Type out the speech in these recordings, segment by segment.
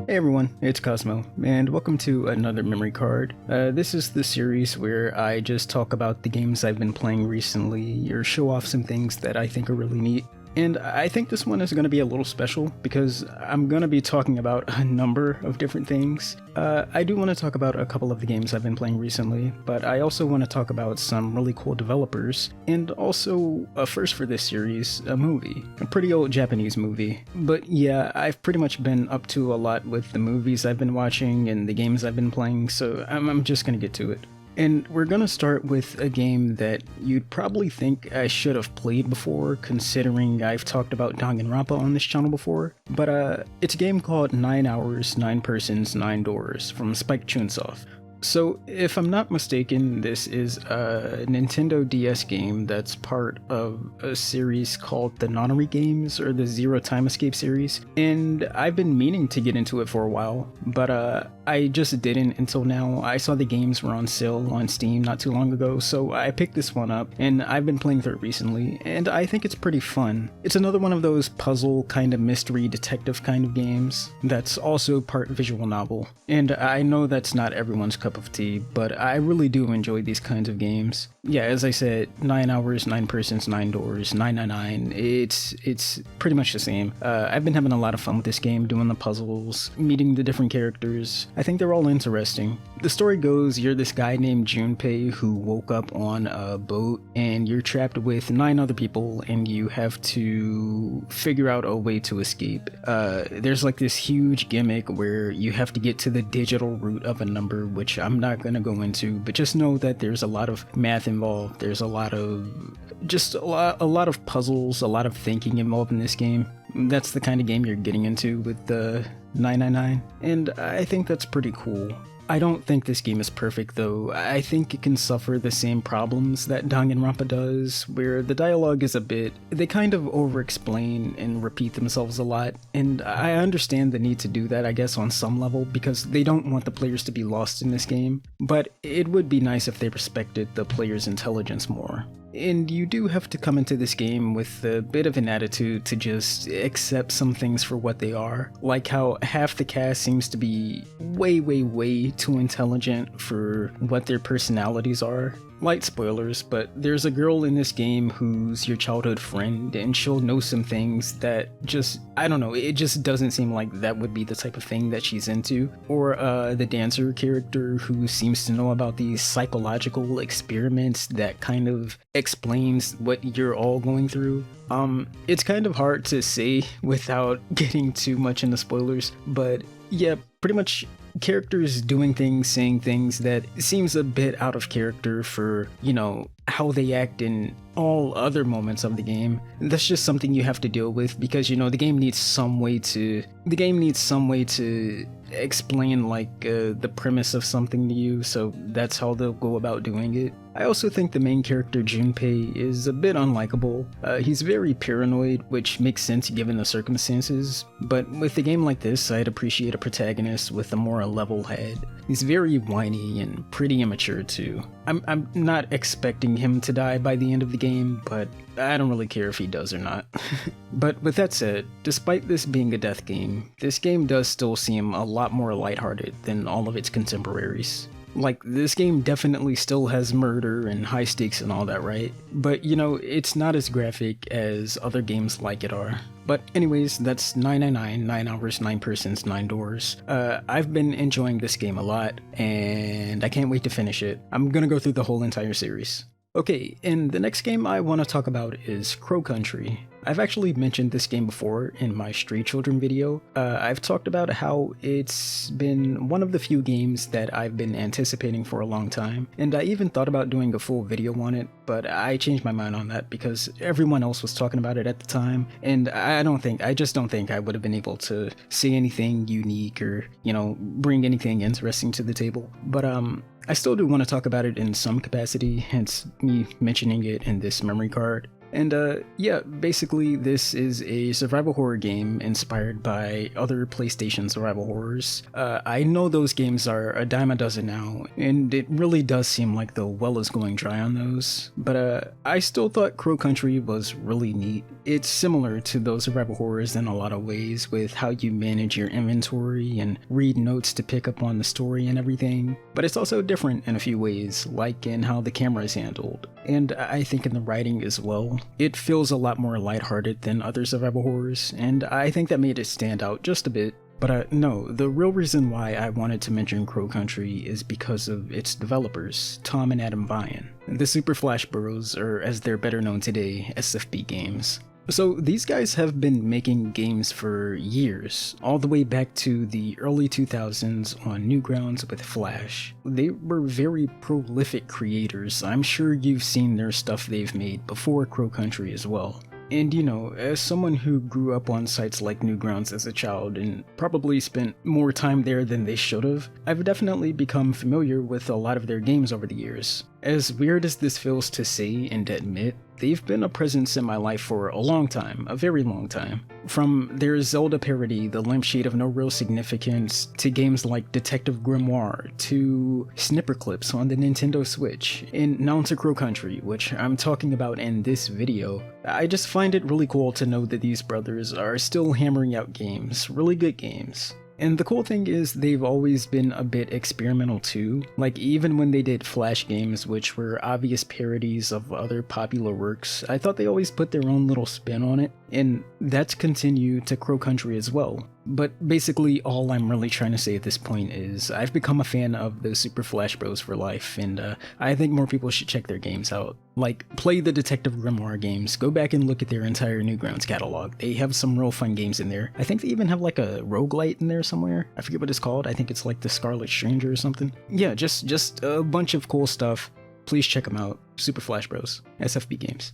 Hey everyone, it's Cosmo, and welcome to another memory card. This is the series where I just talk about the games I've been playing recently, or show off some things that I think are really neat. And I think this one is going to be a little special because I'm going to be talking about a number of different things. I do want to talk about a couple of the games I've been playing recently, but I also want to talk about some really cool developers, and also a first for this series, a movie. A pretty old Japanese movie. But yeah, I've pretty much been up to a lot with the movies I've been watching and the games I've been playing, so I'm just going to get to it. And we're gonna start with a game that you'd probably think I should have played before, considering I've talked about Danganronpa on this channel before. But it's a game called 9 Hours, 9 Persons, 9 Doors from Spike Chunsoft. So, if I'm not mistaken, this is a Nintendo DS game that's part of a series called the Nonary games, or the Zero Time Escape series, and I've been meaning to get into it for a while, but I just didn't until now. I saw the games were on sale on Steam not too long ago, so I picked this one up, and I've been playing through it recently, and I think it's pretty fun. It's another one of those puzzle kind of mystery detective kind of games that's also part visual novel, and I know that's not everyone's cup of tea, but I really do enjoy these kinds of games. Yeah, as I said, 9 Hours, 9 Persons, 9 Doors, 999, it's pretty much the same. I've been having a lot of fun with this game, doing the puzzles, meeting the different characters. I think they're all interesting. The story goes, you're this guy named Junpei who woke up on a boat, and you're trapped with 9 other people, and you have to figure out a way to escape. There's like this huge gimmick where you have to get to the digital root of a number, which I'm not gonna go into, but just know that there's a lot of math involved. There's a lot of puzzles, a lot of thinking involved in this game. That's the kind of game you're getting into with the 999, and I think that's pretty cool. I don't think this game is perfect though. I think it can suffer the same problems that Danganronpa does, where the dialogue is they kind of over-explain and repeat themselves a lot, and I understand the need to do that, I guess, on some level, because they don't want the players to be lost in this game, but it would be nice if they respected the player's intelligence more. And you do have to come into this game with a bit of an attitude to just accept some things for what they are. Like how half the cast seems to be way too intelligent for what their personalities are. Light spoilers, but there's a girl in this game who's your childhood friend, and she'll know some things that just, I don't know, it just doesn't seem like that would be the type of thing that she's into. Or the dancer character who seems to know about these psychological experiments that kind of explains what you're all going through. It's kind of hard to say without getting too much into spoilers, but yeah, pretty much characters doing things, saying things that seems a bit out of character for, how they act in all other moments of the game. That's just something you have to deal with because, the game needs some way to explain the premise of something to you, so that's how they'll go about doing it. I also think the main character Junpei is a bit unlikable. He's very paranoid, which makes sense given the circumstances, but with a game like this, I'd appreciate a protagonist with a more level head. He's very whiny and pretty immature too. I'm not expecting him to die by the end of the game, but I don't really care if he does or not. But with that said, despite this being a death game, this game does still seem a lot more lighthearted than all of its contemporaries. Like, this game definitely still has murder and high stakes and all that, right? But, it's not as graphic as other games like it are. But anyways, that's 999, 9 Hours, 9 Persons, 9 Doors. I've been enjoying this game a lot, and I can't wait to finish it. I'm gonna go through the whole entire series. Okay, and the next game I want to talk about is Crow Country. I've actually mentioned this game before in my Stray Children video. I've talked about how it's been one of the few games that I've been anticipating for a long time, and I even thought about doing a full video on it, but I changed my mind on that because everyone else was talking about it at the time, and I just don't think I would have been able to say anything unique or, bring anything interesting to the table. But I still do want to talk about it in some capacity, hence me mentioning it in this memory card. And yeah, basically this is a survival horror game inspired by other PlayStation survival horrors. I know those games are a dime a dozen now, and it really does seem like the well is going dry on those, but I still thought Crow Country was really neat. It's similar to those survival horrors in a lot of ways, with how you manage your inventory and read notes to pick up on the story and everything, but it's also different in a few ways, like in how the camera is handled, and I think in the writing as well. It feels a lot more lighthearted than other survival horrors, and I think that made it stand out just a bit. But no, the real reason why I wanted to mention Crow Country is because of its developers, Tom and Adam Vian, the Super Flash Bros, or as they're better known today, SFB Games. So these guys have been making games for years, all the way back to the early 2000s on Newgrounds with Flash. They were very prolific creators. I'm sure you've seen their stuff they've made before Crow Country as well. And you know, as someone who grew up on sites like Newgrounds as a child and probably spent more time there than they should have, I've definitely become familiar with a lot of their games over the years. As weird as this feels to say and admit, they've been a presence in my life for a long time, a very long time. From their Zelda parody, The Lampshade of No Real Significance, to games like Detective Grimoire, to Snipper Clips on the Nintendo Switch, and now to Crow Country, which I'm talking about in this video. I just find it really cool to know that these brothers are still hammering out games, really good games. And the cool thing is they've always been a bit experimental too. Like even when they did Flash games, which were obvious parodies of other popular works, I thought they always put their own little spin on it, and that's continued to Crow Country as well. But basically all I'm really trying to say at this point is I've become a fan of the Super Flash Bros for life, and I think more people should check their games out. Like, play the Detective Grimoire games, go back and look at their entire Newgrounds catalog. They have some real fun games in there. I think they even have like a roguelite in there somewhere. I forget what it's called. I think it's like the Scarlet Stranger or something. Yeah, just a bunch of cool stuff. Please check them out. Super Flash Bros. SFB Games.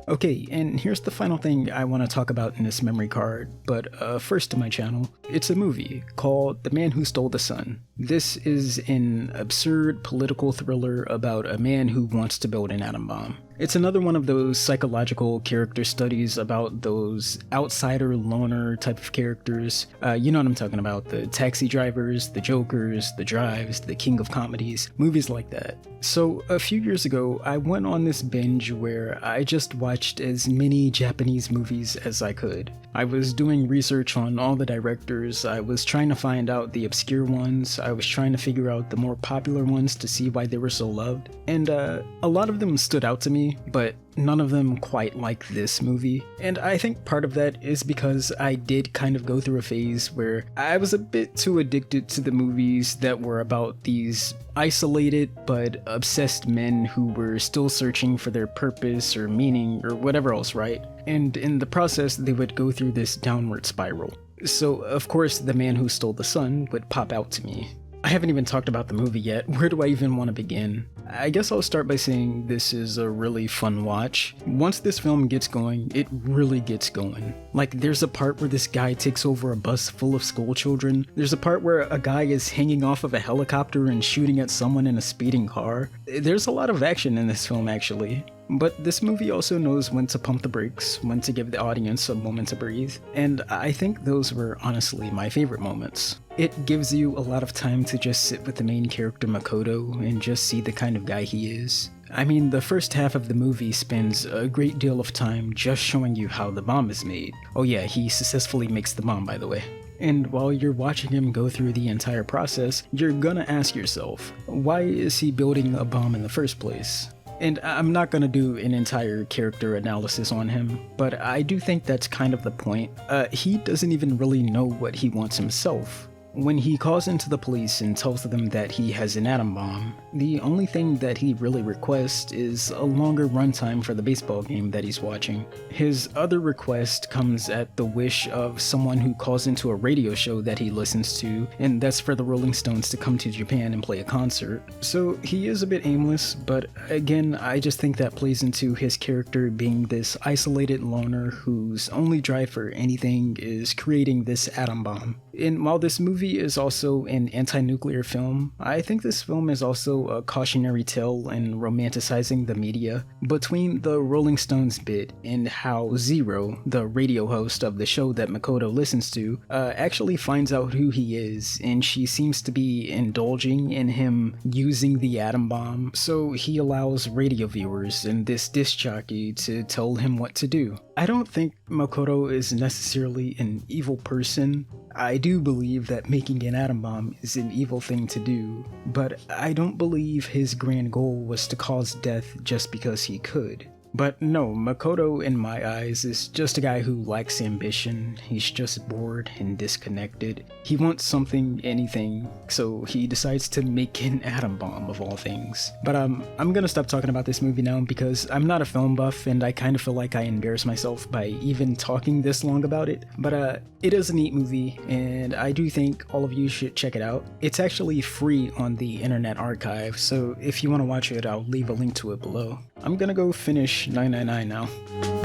Okay, and here's the final thing I want to talk about in this memory card, but first to my channel. It's a movie called The Man Who Stole the Sun. This is an absurd political thriller about a man who wants to build an atom bomb. It's another one of those psychological character studies about those outsider loner type of characters. You know what I'm talking about, the Taxi Drivers, the Jokers, the Drives, the King of Comedies, movies like that. So a few years ago, I went on this binge where I just watched as many Japanese movies as I could. I was doing research on all the directors, I was trying to find out the obscure ones, I was trying to figure out the more popular ones to see why they were so loved, and a lot of them stood out to me, but none of them quite like this movie. And I think part of that is because I did kind of go through a phase where I was a bit too addicted to the movies that were about these isolated but obsessed men who were still searching for their purpose or meaning or whatever else, right? And in the process, they would go through this downward spiral. So, of course, The Man Who Stole the Sun would pop out to me. I haven't even talked about the movie yet. Where do I even want to begin? I guess I'll start by saying this is a really fun watch. Once this film gets going, it really gets going. Like, there's a part where this guy takes over a bus full of school children. There's a part where a guy is hanging off of a helicopter and shooting at someone in a speeding car. There's a lot of action in this film, actually. But this movie also knows when to pump the brakes, when to give the audience a moment to breathe, and I think those were honestly my favorite moments. It gives you a lot of time to just sit with the main character Makoto and just see the kind of guy he is. I mean, the first half of the movie spends a great deal of time just showing you how the bomb is made. Oh yeah, he successfully makes the bomb, by the way. And while you're watching him go through the entire process, you're gonna ask yourself, why is he building a bomb in the first place? And I'm not gonna do an entire character analysis on him, but I do think that's kind of the point. He doesn't even really know what he wants himself. When he calls into the police and tells them that he has an atom bomb, the only thing that he really requests is a longer runtime for the baseball game that he's watching. His other request comes at the wish of someone who calls into a radio show that he listens to, and that's for the Rolling Stones to come to Japan and play a concert. So he is a bit aimless, but again, I just think that plays into his character being this isolated loner whose only drive for anything is creating this atom bomb. And while this movie is also an anti-nuclear film, I think this film is also a cautionary tale in romanticizing the media. Between the Rolling Stones bit and how Zero, the radio host of the show that Makoto listens to, actually finds out who he is, and she seems to be indulging in him using the atom bomb, so he allows radio viewers and this disc jockey to tell him what to do. I don't think Makoto is necessarily an evil person. I do believe that making an atom bomb is an evil thing to do, but I don't believe his grand goal was to cause death just because he could. But no, Makoto in my eyes is just a guy who lacks ambition. He's just bored and disconnected. He wants something, anything, so he decides to make an atom bomb of all things. But I'm gonna stop talking about this movie now because I'm not a film buff and I kind of feel like I embarrass myself by even talking this long about it. But it is a neat movie and I do think all of you should check it out. It's actually free on the Internet Archive, so if you want to watch it, I'll leave a link to it below. I'm gonna go finish 999 now.